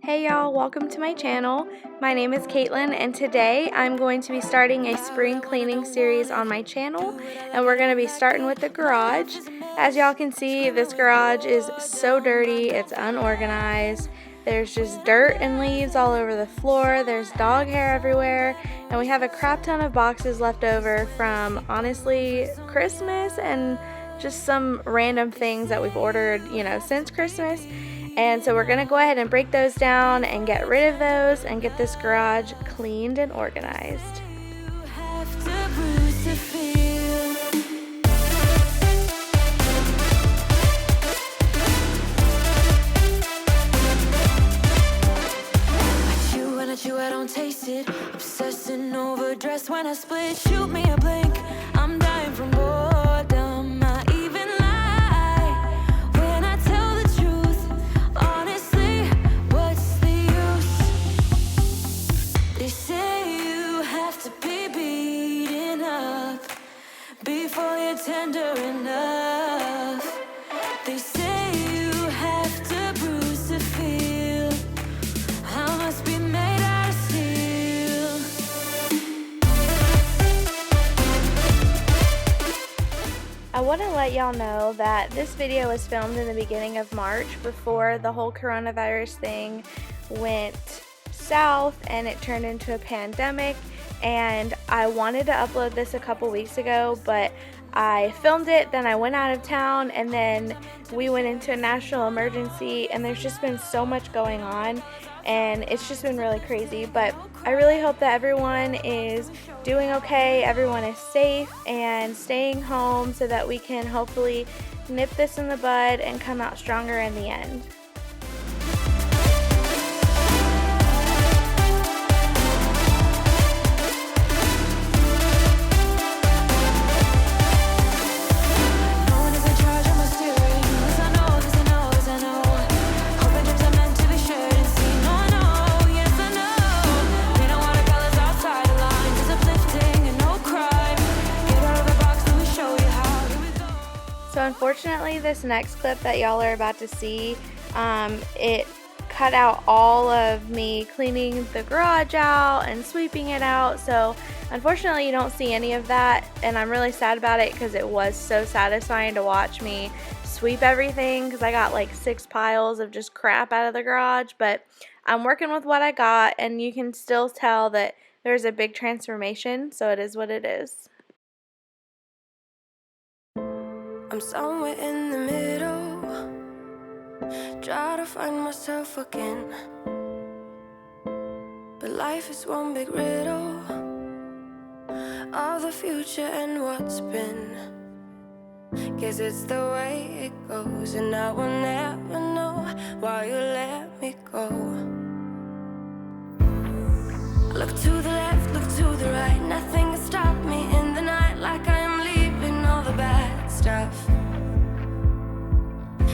Hey y'all, welcome to my channel. My name is Caitlin and today I'm going to be starting a spring cleaning series on my channel, and we're going to be starting with the garage. As y'all can see, this garage is so dirty, it's unorganized. There's just dirt and leaves all over the floor, there's dog hair everywhere, and we have a crap ton of boxes left over from honestly Christmas and just some random things that we've ordered, since Christmas. And so we're going to go ahead and break those down and get rid of those and get this garage cleaned and organized. I don't taste it. Obsessing over dress when I split. Shoot me a blink. I'm dying from boredom. I even lie when I tell the truth. Honestly, what's the use? They say you have to be beaten up before you're tender enough. They say you have to bruise to feel. I must be made out of steel. I want to let y'all know that this video was filmed in the beginning of March before the whole coronavirus thing went south and it turned into a pandemic, and I wanted to upload this a couple weeks ago, but I filmed it, then I went out of town, and then we went into a national emergency, and there's just been so much going on and it's just been really crazy. But I really hope that everyone is doing okay, everyone is safe and staying home so that we can hopefully nip this in the bud and come out stronger in the end. So unfortunately, this next clip that y'all are about to see, it cut out all of me cleaning the garage out and sweeping it out. So unfortunately, you don't see any of that, and I'm really sad about it because it was so satisfying to watch me sweep everything, because I got like 6 piles of just crap out of the garage. But I'm working with what I got, and you can still tell that there's a big transformation, so it is what it is. I'm somewhere in the middle, try to find myself again, but life is one big riddle of the future and what's been. Guess it's the way it goes, and I will never know why you let me go. Look to the left, look to the right, nothing can stop me in the night, like I am leaving all the bad stuff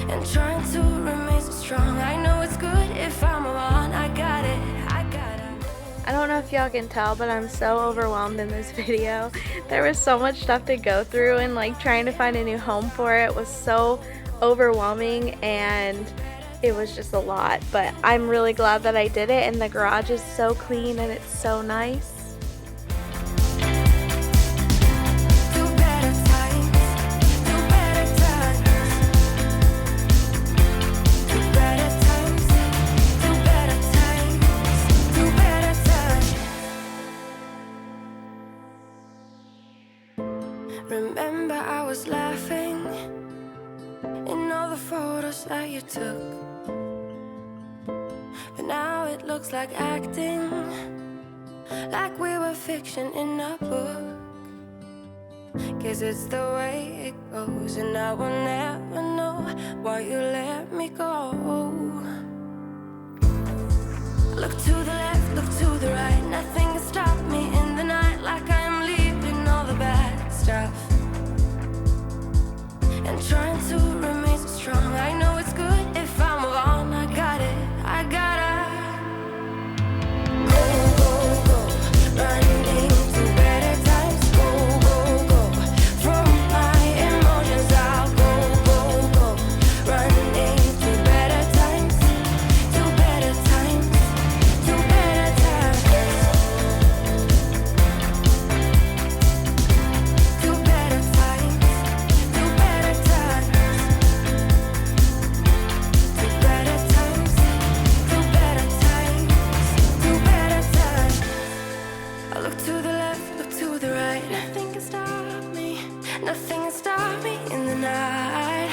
and trying to remain so strong. I know it's good if I'm alone. I got it. I don't know if y'all can tell, but I'm so overwhelmed in this video. There was so much stuff to go through, and like trying to find a new home for it was so overwhelming, and it was just a lot. But I'm really glad that I did it, and the garage is so clean and it's so nice. Remember, I was laughing in all the photos that you took, but now it looks like acting, like we were fiction in a book. Guess it's the way it goes, and I will never know why you let me go. Look to the left, look to the right, nothing can stop me in the night, like I am leaving all the bad stuff and trying to remain so strong. I know it's good if I'm alone. I got it, I gotta go, running to better times. Go, from my emotions I'll go, running to better times, to better times. nothing can stop me in the night.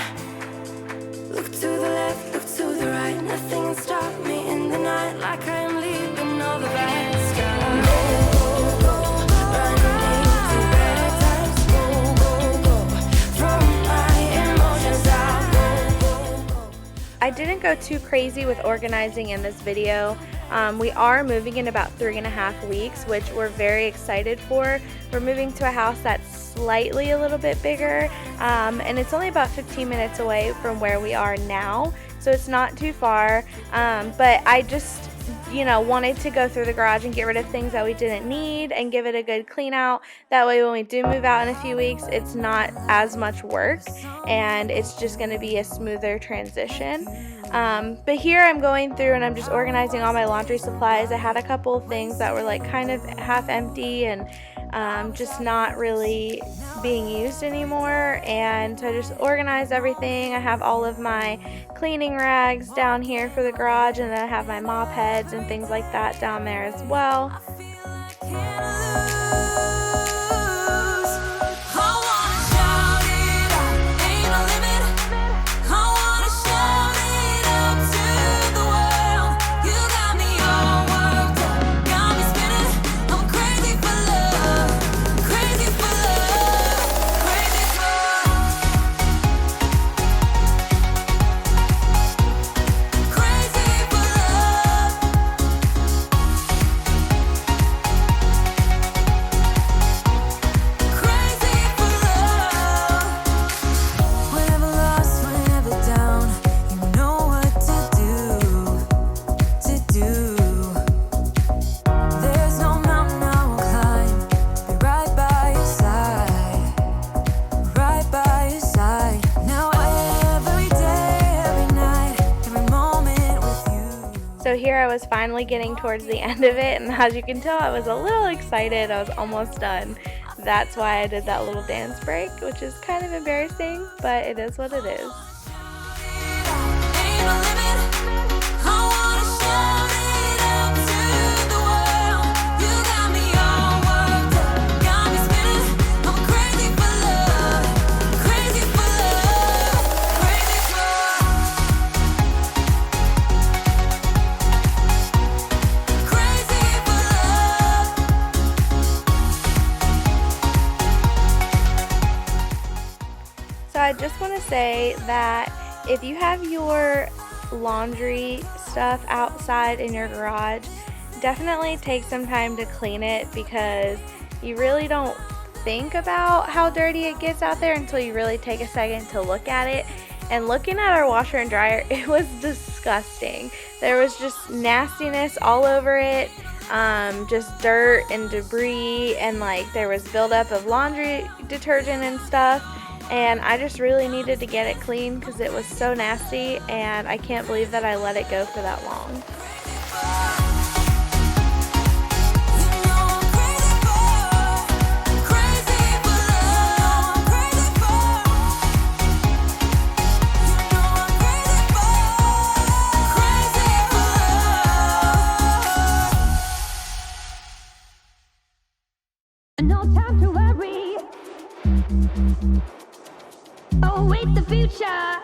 Look to the left, look to the right, nothing can stop me in the night, like I am leaving all the bad stuff. Go, go, go, running into better times. Go, go, go, throw my emotions out. Go, go, go. I didn't go too crazy with organizing in this video. We are moving in about 3.5 weeks, which we're very excited for. We're moving to a house that's slightly a little bit bigger, and it's only about 15 minutes away from where we are now, so it's not too far. But I just, wanted to go through the garage and get rid of things that we didn't need and give it a good clean out. That way when we do move out in a few weeks, it's not as much work and it's just going to be a smoother transition. But here I'm going through and I'm just organizing all my laundry supplies. I had a couple of things that were like kind of half empty and just not really being used anymore, and so I just organized everything. I have all of my cleaning rags down here for the garage, and then I have my mop heads and things like that down there as well. So here I was finally getting towards the end of it, and as you can tell, I was a little excited. I was almost done. That's why I did that little dance break, which is kind of embarrassing, but it is what it is. I just want to say that if you have your laundry stuff outside in your garage, definitely take some time to clean it, because you really don't think about how dirty it gets out there until you really take a second to look at it. And looking at our washer and dryer, it was disgusting. There was just nastiness all over it, just dirt and debris, and like there was buildup of laundry detergent and stuff. And I just really needed to get it clean because it was so nasty, and I can't believe that I let it go for that long. No time to worry. Await the future.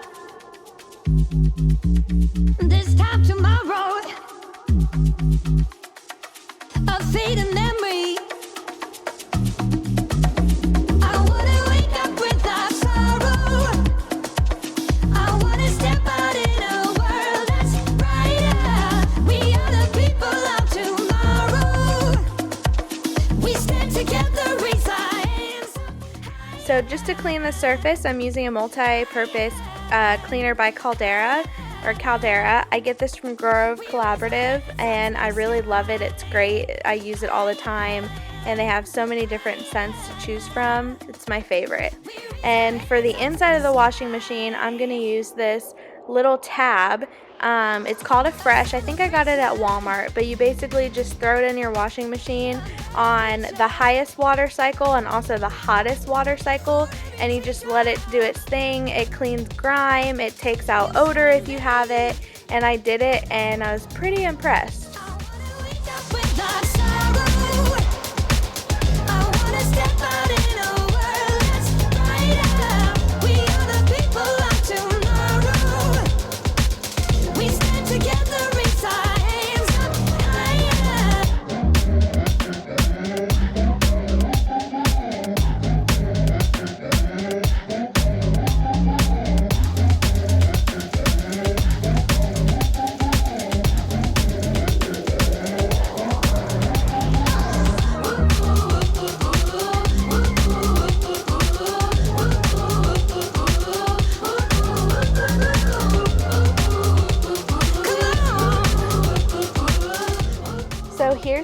This time tomorrow, a fading memory. I wouldn't wake up without sorrow. I wanna step out in a world that's brighter. We are the people of tomorrow. We stand together, raise our hands. So just to clean the surface, I'm using a multi-purpose cleaner by Caldera. I get this from Grove Collaborative, and I really love it. It's great. I use it all the time, and they have so many different scents to choose from. It's my favorite. And for the inside of the washing machine, I'm going to use this little tab. It's called a Fresh. I think I got it at Walmart, but you basically just throw it in your washing machine on the highest water cycle and also the hottest water cycle, and you just let it do its thing. It cleans grime, it takes out odor if you have it, and I did it and I was pretty impressed. I wanna step out in a world that's brighter.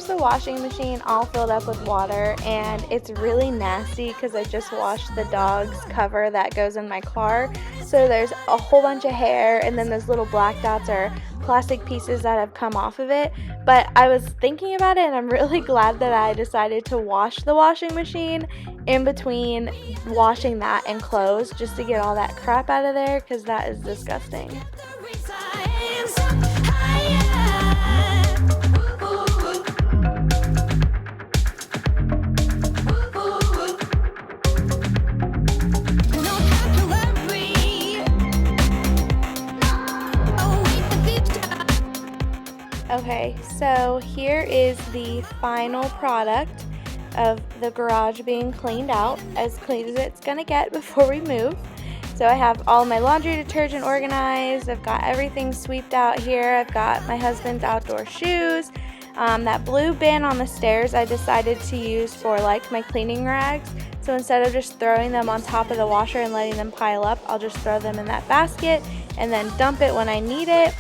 here's the washing machine all filled up with water, and it's really nasty because I just washed the dog's cover that goes in my car. So there's a whole bunch of hair, and then those little black dots are plastic pieces that have come off of it. But I was thinking about it, and I'm really glad that I decided to wash the washing machine in between washing that and clothes, just to get all that crap out of there, because that is disgusting. Okay, so here is the final product of the garage being cleaned out, as clean as it's gonna get before we move. So I have all my laundry detergent organized, I've got everything sweeped out here, I've got my husband's outdoor shoes. That blue bin on the stairs I decided to use for like my cleaning rags. So instead of just throwing them on top of the washer and letting them pile up, I'll just throw them in that basket and then dump it when I need it.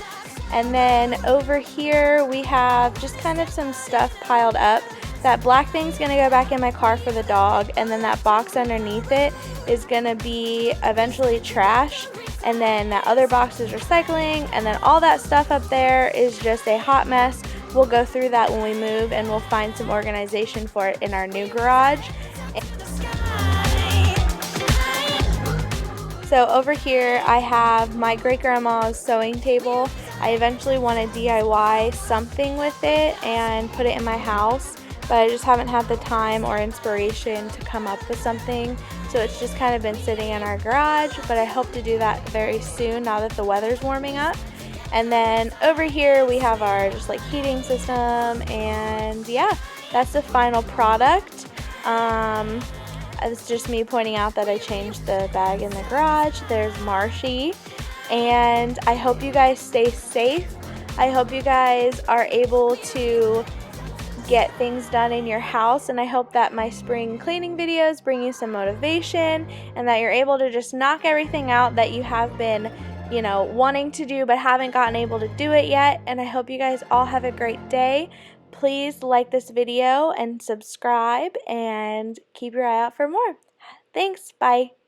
And then over here we have just kind of some stuff piled up. That black thing's gonna go back in my car for the dog, and then that box underneath it is gonna be eventually trash, and then that other box is recycling, and then all that stuff up there is just a hot mess. We'll go through that when we move, and we'll find some organization for it in our new garage. So over here I have my great grandma's sewing table. I eventually want to DIY something with it and put it in my house, but I just haven't had the time or inspiration to come up with something. So it's just kind of been sitting in our garage, but I hope to do that very soon now that the weather's warming up. And then over here we have our just like heating system, and yeah, that's the final product. It's just me pointing out that I changed the bag in the garage. There's Marshy, and I hope you guys stay safe. I hope you guys are able to get things done in your house, and I hope that my spring cleaning videos bring you some motivation and that you're able to just knock everything out that you have been, wanting to do but haven't gotten able to do it yet. And I hope you guys all have a great day. Please like this video and subscribe, and keep your eye out for more. Thanks. Bye.